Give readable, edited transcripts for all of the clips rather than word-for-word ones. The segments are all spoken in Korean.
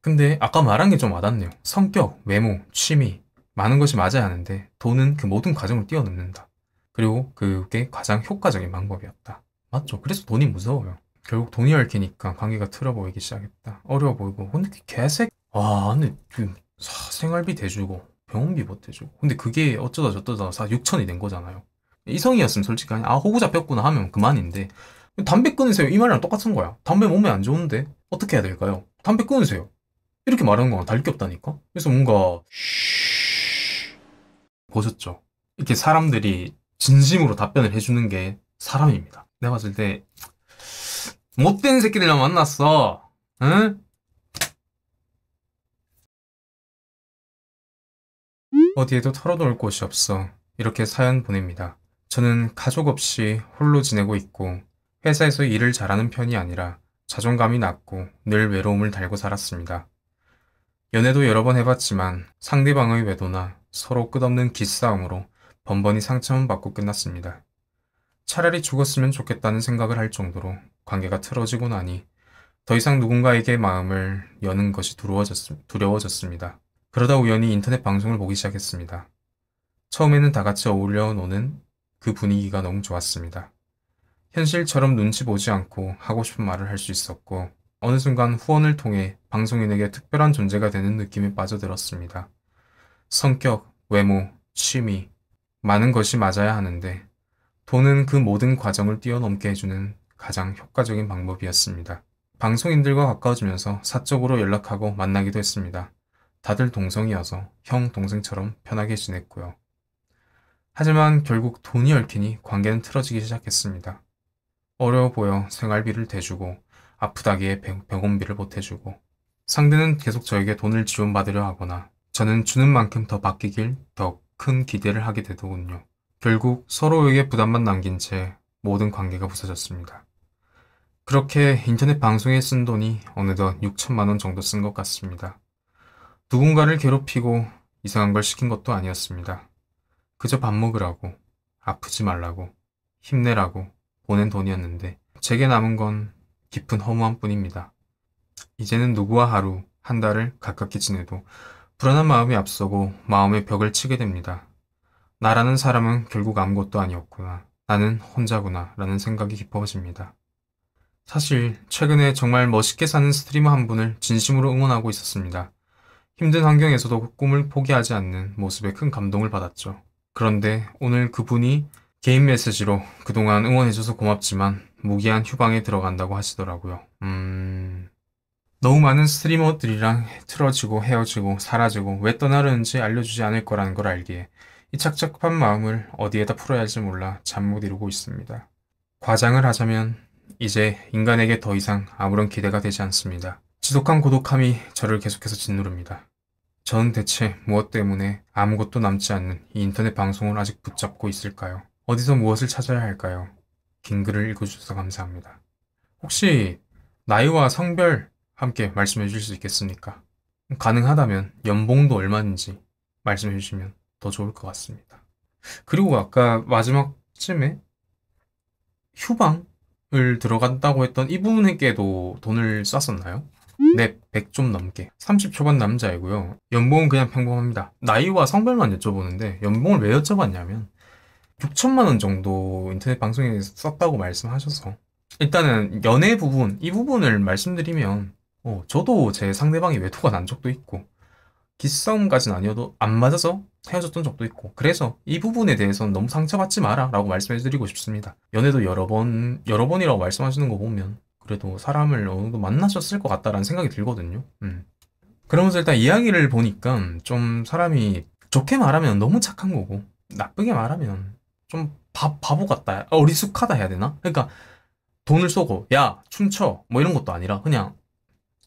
근데 아까 말한 게 좀 와닿네요. 성격, 외모, 취미, 많은 것이 맞아야 하는데 돈은 그 모든 과정을 뛰어넘는다. 그리고 그게 가장 효과적인 방법이었다. 맞죠? 그래서 돈이 무서워요. 결국 돈이 얽히니까 관계가 틀어 보이기 시작했다. 어려워 보이고. 근데 그 개색, 근데 그 생활비 대주고 병원비 보태주고. 근데 그게 어쩌다 저쩌다 6천이 된 거잖아요. 이성이었으면 솔직히 호구 잡혔구나 하면 그만인데 담배 끊으세요 이 말이랑 똑같은 거야. 담배 몸에 안 좋은데 어떻게 해야 될까요? 담배 끊으세요. 이렇게 말하는 거랑 다를 게 없다니까? 그래서 뭔가 보셨죠? 이렇게 사람들이 진심으로 답변을 해주는 게 사람입니다. 내가 봤을 때 못된 새끼들만 만났어. 응? 어디에도 털어놓을 곳이 없어. 이렇게 사연 보냅니다. 저는 가족 없이 홀로 지내고 있고 회사에서 일을 잘하는 편이 아니라 자존감이 낮고 늘 외로움을 달고 살았습니다. 연애도 여러 번 해봤지만 상대방의 외도나 서로 끝없는 기싸움으로 번번이 상처만 받고 끝났습니다. 차라리 죽었으면 좋겠다는 생각을 할 정도로 관계가 틀어지고 나니 더 이상 누군가에게 마음을 여는 것이 두려워졌습니다. 그러다 우연히 인터넷 방송을 보기 시작했습니다. 처음에는 다 같이 어울려 노는 그 분위기가 너무 좋았습니다. 현실처럼 눈치 보지 않고 하고 싶은 말을 할 수 있었고 어느 순간 후원을 통해 방송인에게 특별한 존재가 되는 느낌에 빠져들었습니다. 성격, 외모, 취미, 많은 것이 맞아야 하는데 돈은 그 모든 과정을 뛰어넘게 해주는 가장 효과적인 방법이었습니다. 방송인들과 가까워지면서 사적으로 연락하고 만나기도 했습니다. 다들 동성이어서 형, 동생처럼 편하게 지냈고요. 하지만 결국 돈이 얽히니 관계는 틀어지기 시작했습니다. 어려워 보여 생활비를 대주고 아프다기에 병원비를 보태주고 상대는 계속 저에게 돈을 지원받으려 하거나 저는 주는 만큼 더 받기길 더 큰 기대를 하게 되더군요. 결국 서로에게 부담만 남긴 채 모든 관계가 부서졌습니다. 그렇게 인터넷 방송에 쓴 돈이 어느덧 6천만 원 정도 쓴 것 같습니다. 누군가를 괴롭히고 이상한 걸 시킨 것도 아니었습니다. 그저 밥 먹으라고, 아프지 말라고, 힘내라고 보낸 돈이었는데 제게 남은 건 깊은 허무함 뿐입니다. 이제는 누구와 하루, 한 달을 가깝게 지내도 불안한 마음이 앞서고 마음의 벽을 치게 됩니다. 나라는 사람은 결국 아무것도 아니었구나. 나는 혼자구나. 라는 생각이 깊어집니다. 사실 최근에 정말 멋있게 사는 스트리머 한 분을 진심으로 응원하고 있었습니다. 힘든 환경에서도 꿈을 포기하지 않는 모습에 큰 감동을 받았죠. 그런데 오늘 그분이 개인 메시지로 그동안 응원해줘서 고맙지만 무기한 휴방에 들어간다고 하시더라고요. 너무 많은 스트리머들이랑 틀어지고 헤어지고 사라지고 왜 떠나려는지 알려주지 않을 거라는 걸 알기에 이 착잡한 마음을 어디에다 풀어야 할지 몰라 잠 못 이루고 있습니다. 과장을 하자면 이제 인간에게 더 이상 아무런 기대가 되지 않습니다. 지독한 고독함이 저를 계속해서 짓누릅니다. 저는 대체 무엇 때문에 아무것도 남지 않는 이 인터넷 방송을 아직 붙잡고 있을까요? 어디서 무엇을 찾아야 할까요? 긴 글을 읽어주셔서 감사합니다. 혹시 나이와 성별 함께 말씀해 주실 수 있겠습니까? 가능하다면 연봉도 얼마인지 말씀해 주시면 더 좋을 것 같습니다. 그리고 아까 마지막쯤에 휴방을 들어간다고 했던 이분에게도 돈을 쐈었나요? 네, 100 좀 넘게. 30 초반 남자이고요. 연봉은 그냥 평범합니다. 나이와 성별만 여쭤보는데 연봉을 왜 여쭤봤냐면 6천만 원 정도 인터넷 방송에서 썼다고 말씀하셔서 일단은 연애 부분, 이 부분을 말씀드리면 저도 제 상대방이 외도가 난 적도 있고 기싸움까지는 아니어도 안 맞아서 헤어졌던 적도 있고 그래서 이 부분에 대해서는 너무 상처받지 마라 라고 말씀해드리고 싶습니다. 연애도 여러 번이라고 말씀하시는 거 보면 그래도 사람을 어느 정도 만나셨을 것 같다라는 생각이 들거든요. 그러면서 일단 이야기를 보니까 좀 사람이 좋게 말하면 너무 착한 거고 나쁘게 말하면 좀 바보 같다, 어리숙하다 해야 되나? 그러니까 돈을 쏘고 야 춤춰 뭐 이런 것도 아니라 그냥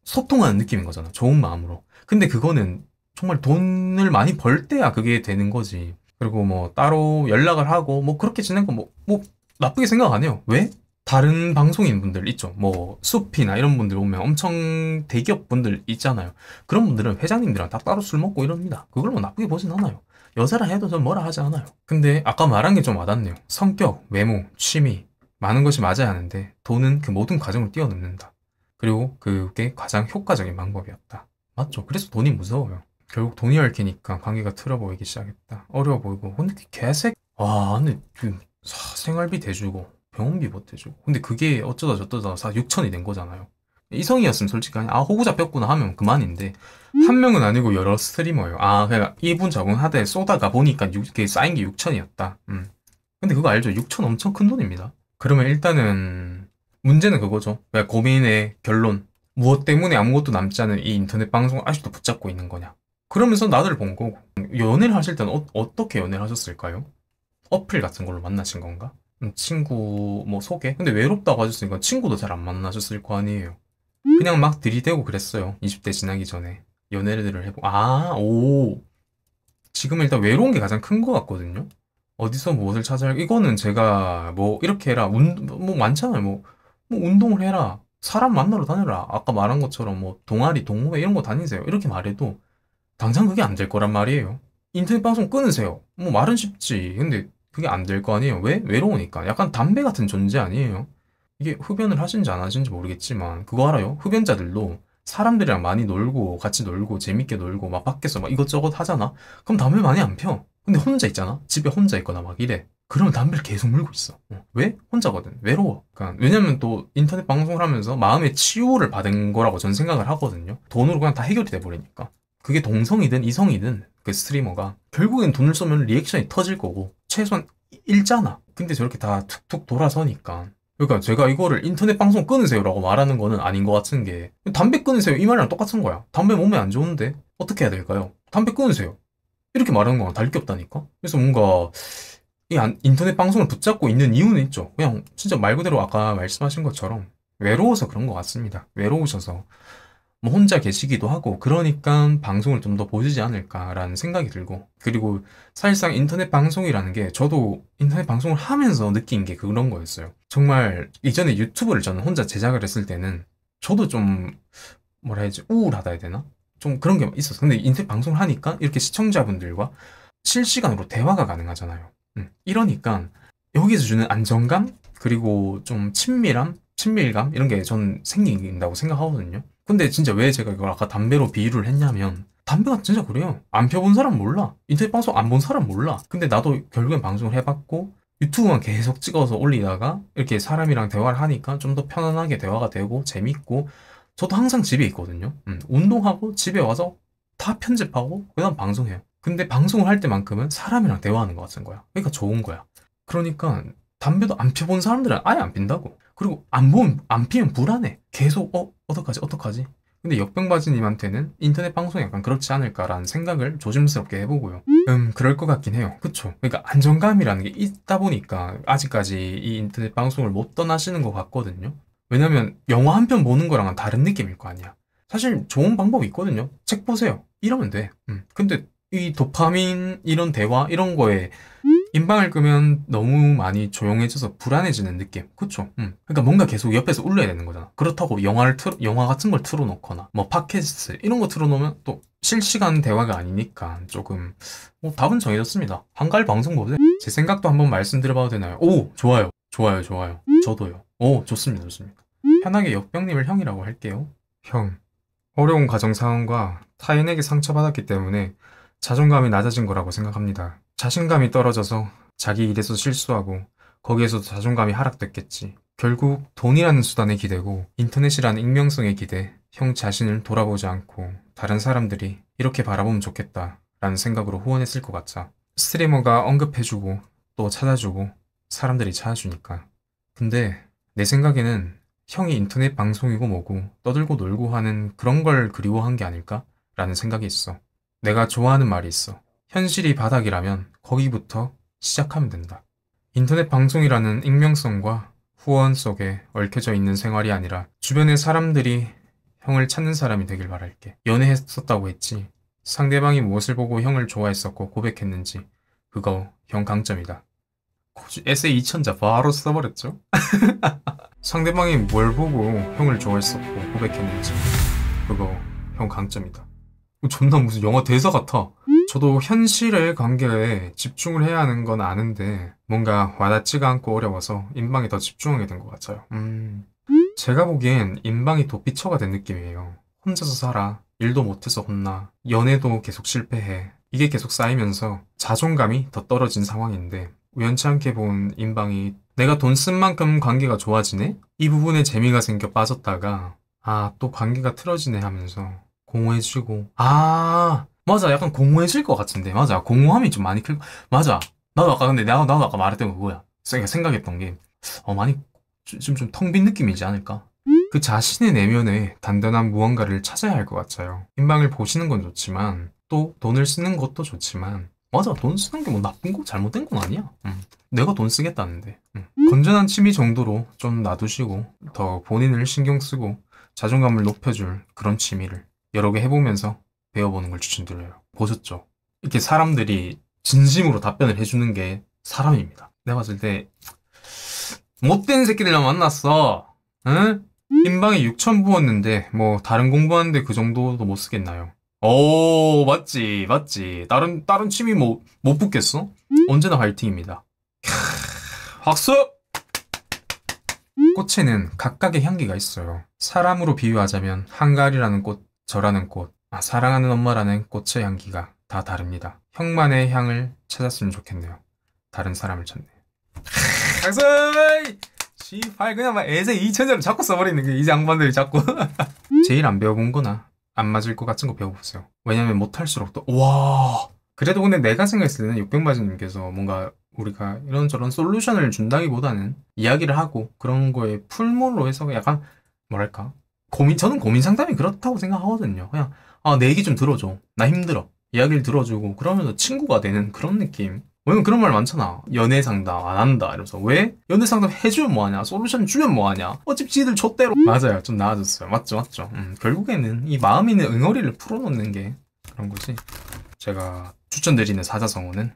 소통하는 느낌인 거잖아. 좋은 마음으로. 근데 그거는 정말 돈을 많이 벌 때야 그게 되는 거지. 그리고 뭐 따로 연락을 하고 뭐 그렇게 지낸 거 뭐 나쁘게 생각 안 해요. 왜? 다른 방송인 분들 있죠. 뭐 숲이나 이런 분들 보면 엄청 대기업 분들 있잖아요. 그런 분들은 회장님들이랑 다 따로 술 먹고 이럽니다. 그걸 뭐 나쁘게 보진 않아요. 여자라 해도 전 뭐라 하지 않아요. 근데 아까 말한 게 좀 와닿네요. 성격, 외모, 취미 많은 것이 맞아야 하는데 돈은 그 모든 과정을 뛰어넘는다. 그리고 그게 가장 효과적인 방법이었다. 맞죠? 그래서 돈이 무서워요. 결국 돈이 얽히니까 관계가 틀어 보이기 시작했다. 어려워 보이고. 근데 그 개색, 와, 근데 그 생활비 대주고, 병원비 보태주고. 근데 그게 어쩌다 저쩌다 6천이 된 거잖아요. 이성이었으면 솔직히 그냥, 아, 호구 잡혔구나 하면 그만인데, 한 명은 아니고 여러 스트리머예요. 아, 그냥 이분 저분 하되 쏘다가 보니까 그게 쌓인 게 6천이었다. 근데 그거 알죠? 6천 엄청 큰 돈입니다. 그러면 일단은, 문제는 그거죠. 그냥 고민의 결론. 무엇 때문에 아무것도 남지 않은 이 인터넷 방송을 아직도 붙잡고 있는 거냐. 그러면서 나를 본 거고. 연애를 하실 때는 어떻게 연애를 하셨을까요? 어플 같은 걸로 만나신 건가? 친구 뭐 소개? 근데 외롭다고 하셨으니까 친구도 잘 안 만나셨을 거 아니에요. 그냥 막 들이대고 그랬어요. 20대 지나기 전에. 연애를 해보고. 아, 오. 지금 일단 외로운 게 가장 큰 것 같거든요. 어디서 무엇을 찾아야, 이거는 제가 뭐 이렇게 해라. 뭐 많잖아요. 뭐 운동을 해라. 사람 만나러 다녀라. 아까 말한 것처럼 뭐 동아리, 동호회 이런 거 다니세요. 이렇게 말해도 당장 그게 안 될 거란 말이에요. 인터넷 방송 끊으세요. 뭐 말은 쉽지. 근데 그게 안 될 거 아니에요. 왜? 외로우니까. 약간 담배 같은 존재 아니에요. 이게 흡연을 하신지 안 하신지 모르겠지만 그거 알아요? 흡연자들도 사람들이랑 많이 놀고 같이 놀고 재밌게 놀고 막 밖에서 막 이것저것 하잖아? 그럼 담배 많이 안 펴. 근데 혼자 있잖아? 집에 혼자 있거나 막 이래. 그러면 담배를 계속 물고 있어. 왜? 혼자거든. 외로워. 그러니까 왜냐면 또 인터넷 방송을 하면서 마음의 치유를 받은 거라고 전 생각을 하거든요. 돈으로 그냥 다 해결이 돼버리니까. 그게 동성이든 이성이든 그 스트리머가 결국엔 돈을 쏘면 리액션이 터질 거고 최소한 읽잖아. 근데 저렇게 다 툭툭 돌아서니까. 그러니까 제가 이거를 인터넷 방송 끊으세요라고 말하는 거는 아닌 것 같은 게 담배 끊으세요 이 말이랑 똑같은 거야. 담배 몸에 안 좋은데 어떻게 해야 될까요? 담배 끊으세요. 이렇게 말하는 거랑 다를 게 없다니까? 그래서 뭔가 이 인터넷 방송을 붙잡고 있는 이유는 있죠. 그냥 진짜 말 그대로 아까 말씀하신 것처럼 외로워서 그런 것 같습니다. 외로우셔서 뭐 혼자 계시기도 하고 그러니까 방송을 좀 더 보시지 않을까라는 생각이 들고 그리고 사실상 인터넷 방송이라는 게 저도 인터넷 방송을 하면서 느낀 게 그런 거였어요. 정말 이전에 유튜브를 저는 혼자 제작을 했을 때는 저도 좀 뭐라 해야지 우울하다 해야 되나? 좀 그런 게 있었어. 근데 인터넷 방송을 하니까 이렇게 시청자분들과 실시간으로 대화가 가능하잖아요. 이러니까 여기서 주는 안정감 그리고 좀 친밀감 이런 게 전 생긴다고 생각하거든요. 근데 진짜 왜 제가 이걸 아까 담배로 비유를 했냐면 담배가 진짜 그래요. 안 펴본 사람 몰라. 인터넷 방송 안 본 사람 몰라. 근데 나도 결국엔 방송을 해봤고 유튜브만 계속 찍어서 올리다가 이렇게 사람이랑 대화를 하니까 좀 더 편안하게 대화가 되고 재밌고 저도 항상 집에 있거든요. 운동하고 집에 와서 다 편집하고 그다음 방송해요. 근데 방송을 할 때만큼은 사람이랑 대화하는 것 같은 거야. 그러니까 좋은 거야. 그러니까 담배도 안 펴본 사람들은 아예 안 핀다고. 그리고 안 피면 불안해. 계속, 어떡하지? 근데 역병바지님한테는 인터넷 방송이 약간 그렇지 않을까라는 생각을 조심스럽게 해보고요. 그럴 것 같긴 해요. 그쵸? 그러니까 안정감이라는 게 있다 보니까 아직까지 이 인터넷 방송을 못 떠나시는 것 같거든요. 왜냐면 영화 한 편 보는 거랑은 다른 느낌일 거 아니야. 사실 좋은 방법이 있거든요. 책 보세요. 이러면 돼. 근데 이 도파민, 이런 대화, 이런 거에 인방을 끄면 너무 많이 조용해져서 불안해지는 느낌. 그쵸? 그러니까 뭔가 계속 옆에서 울려야 되는 거잖아. 그렇다고 영화 같은 걸 틀어놓거나, 뭐 팟캐스트, 이런 거 틀어놓으면 또 실시간 대화가 아니니까 조금, 뭐 답은 정해졌습니다. 한가위 방송 보세요. 제 생각도 한번 말씀드려봐도 되나요? 오, 좋아요. 좋아요. 저도요. 오, 좋습니다. 편하게 역병님을 형이라고 할게요. 형. 어려운 가정 상황과 타인에게 상처받았기 때문에 자존감이 낮아진 거라고 생각합니다. 자신감이 떨어져서 자기 일에서 실수하고 거기에서도 자존감이 하락됐겠지. 결국 돈이라는 수단에 기대고 인터넷이라는 익명성에 기대 형 자신을 돌아보지 않고 다른 사람들이 이렇게 바라보면 좋겠다 라는 생각으로 후원했을 것 같아. 스트리머가 언급해주고 또 찾아주고 사람들이 찾아주니까. 근데 내 생각에는 형이 인터넷 방송이고 뭐고 떠들고 놀고 하는 그런 걸 그리워한 게 아닐까? 라는 생각이 있어. 내가 좋아하는 말이 있어. 현실이 바닥이라면 거기부터 시작하면 된다. 인터넷 방송이라는 익명성과 후원 속에 얽혀져 있는 생활이 아니라 주변의 사람들이 형을 찾는 사람이 되길 바랄게. 연애했었다고 했지. 상대방이 무엇을 보고 형을 좋아했었고 고백했는지 그거 형 강점이다. 에세이 2000자 바로 써버렸죠? 상대방이 뭘 보고 형을 좋아했었고 고백했는지 그거 형 강점이다. 존나 무슨 영화 대사 같아. 저도 현실의 관계에 집중을 해야 하는 건 아는데 뭔가 와닿지가 않고 어려워서 인방에 더 집중하게 된 것 같아요. 제가 보기엔 인방이 도피처가 된 느낌이에요. 혼자서 살아. 일도 못해서 혼나. 연애도 계속 실패해. 이게 계속 쌓이면서 자존감이 더 떨어진 상황인데 우연치 않게 본 인방이 내가 돈 쓴 만큼 관계가 좋아지네? 이 부분에 재미가 생겨 빠졌다가 아, 또 관계가 틀어지네 하면서 공허해지고 맞아. 약간 공허해질 것 같은데. 맞아. 공허함이 좀 많이 맞아. 나도 아까 근데 나도 아까 말했던 거 그거야. 생각했던 게 많이 좀 텅 빈 느낌이지 않을까? 그 자신의 내면에 단단한 무언가를 찾아야 할 것 같아요. 인방을 보시는 건 좋지만 또 돈을 쓰는 것도 좋지만 맞아. 돈 쓰는 게 뭐 나쁜 거 잘못된 건 아니야. 내가 돈 쓰겠다는데. 건전한 취미 정도로 좀 놔두시고 더 본인을 신경 쓰고 자존감을 높여줄 그런 취미를 여러 개 해보면서 배워보는 걸 추천드려요. 보셨죠? 이렇게 사람들이 진심으로 답변을 해주는 게 사람입니다. 내가 봤을 때 못된 새끼들만 만났어. 응? 인방에 6천 부었는데 뭐 다른 공부하는데 그 정도도 못 쓰겠나요? 오, 맞지. 다른 취미 뭐 못 붙겠어? 언제나 화이팅입니다. 박수! 꽃에는 각각의 향기가 있어요. 사람으로 비유하자면 한가리라는 꽃, 저라는 꽃, 사랑하는 엄마라는 꽃의 향기가 다 다릅니다. 형만의 향을 찾았으면 좋겠네요. 다른 사람을 찾네. 박수! 씨발 그냥 막 애세 2천자로 자꾸 써버리는 게 이 양반들이 자꾸 제일 안 배워본 거나 안 맞을 것 같은 거 배워보세요. 왜냐면 못할수록 또 와 그래도 근데 내가 생각했을 때는 육백마지님께서 뭔가 우리가 이런저런 솔루션을 준다기보다는 이야기를 하고 그런 거에 풀물로 해서 약간 뭐랄까 저는 고민 상담이 그렇다고 생각하거든요. 그냥 내 얘기 좀 들어줘. 나 힘들어. 이야기를 들어주고 그러면서 친구가 되는 그런 느낌. 왜냐면 그런 말 많잖아. 연애 상담 안 한다 이러면서 왜? 연애 상담 해주면 뭐하냐? 솔루션 주면 뭐하냐? 어차피 지들 좆대로. 맞아요. 좀 나아졌어요. 맞죠. 결국에는 이 마음에 있는 응어리를 풀어놓는 게 그런 거지. 제가 추천드리는 사자성어는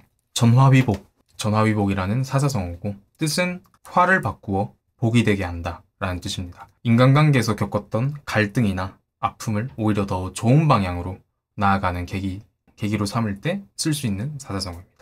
전화위복이라는 사자성어고 뜻은 화를 바꾸어 복이 되게 한다 라는 뜻입니다. 인간관계에서 겪었던 갈등이나 아픔을 오히려 더 좋은 방향으로 나아가는 계기로 삼을 때 쓸 수 있는 사자성어입니다.